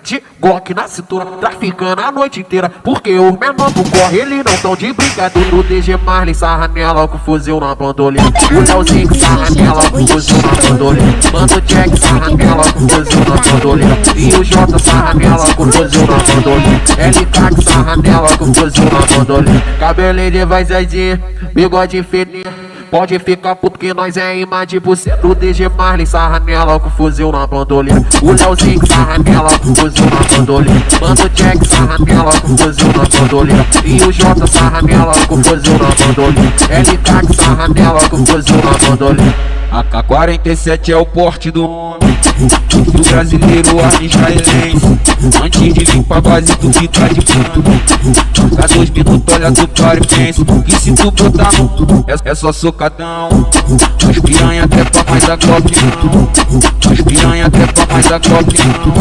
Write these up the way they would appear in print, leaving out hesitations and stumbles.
de Glock na cintura, traficando a noite inteira. Porque os menores do corre, eles não tão de brincadeira. O DG Marley, Sarra, Nela, com fuzil na bandoleira. O Leozinho, Sarra, Nela, com fuzil na bandoleira. Mano Jack, Sarra, Nela, com fuzil na bandoleira. E o J, Sarra, Nela, com fuzil na bandoleira. LK, Sarra, Nela, com fuzil na bandoleira. Cabelinho de vazadinho, bigode fininho. Pode ficar puto que nós é imã de buceta. O DG Marley, Sarra, Nela, com fuzil na bandoleira. O Leozinho, Sarra, Nela, com fuzil na bandoleira. Mano Jack, Sarra, Nela, com fuzil na bandoleira. E o J, Sarra, Nela, com fuzil na bandoleira. LK, Sarra, Nela, com fuzil na bandoleira. AK-47 é o porte do homem, do brasileiro arma israelense. Antes de vir pra base tu fica de plano. Dá 2 minutos, olha tu para e pensa que se tu botar no é só socadão. As piranha trepa mais a Glock não. As piranha trepa mais a Glock não.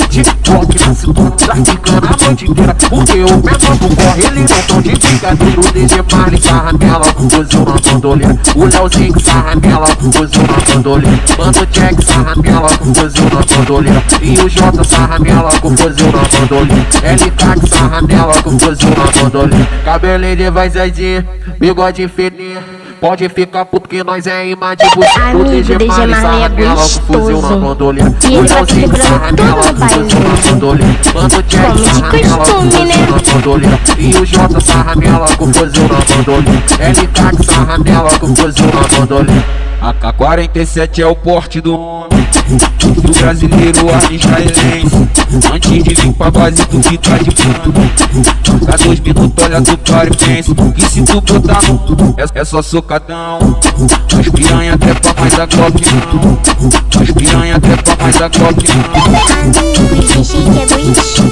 De Glock na cintura, traficando a noite inteira. Porque o menor do corre, eles não tão de brincadeira. O DG Marley, Sarra, Nela, com fuzil na bandoleira. O Leozinho, Sarra, Nela, com fuzil na bandoleira. Mano Jack, Sarra, Nela, com fuzil na bandoleira. E o J, Sarra, Nela, com fuzil na bandoleira. LK, Sarra, Nela, com fuzil na bandoleira. Cabelinho de vazadinho, bigode fininho. Pode ficar puto que nós é imã de buceta. O DG Marley, Sarra, Nela, com fuzil na bandoleira. E ele vai segurando todo o baile. Mano Jack, Sarra, Nela, com fuzil na bandoleira. E o J, Sarra, Nela, com fuzil na bandoleira. LK, Sarra, Nela, com fuzil na bandoleira. AK-47 é o porte do homem, do brasileiro arma israelense. Antes de vir pra base tu fica de plano. Dá 2 minutos, olha tu para e pensa que se tu botar no é só socadão. As piranha trepa mais a Glock não. As piranha trepa mais a Glock não. Amigo, esse SHEIK é doidinho.